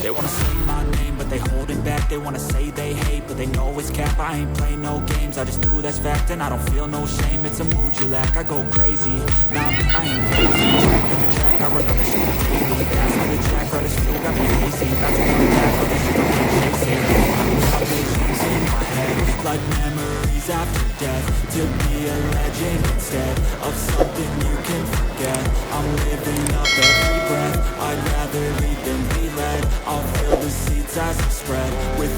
They wanna say my name, but they holding back. They wanna say they hate, but they know it's cap. I ain't play no games, I just do that's fact. And I don't feel no shame, it's a mood you lack. I go crazy, nah, I ain't crazy. Track after track, I run on the shit daily. Pass me the jack, or this feel got me hazy. About to come back, or this shit don't get chasing. Got visions in my head, like memories after death. To be a legend instead of something you can forget. I'm living up every breath, I'd rather lead than be led. I'll fill the seats as I spread with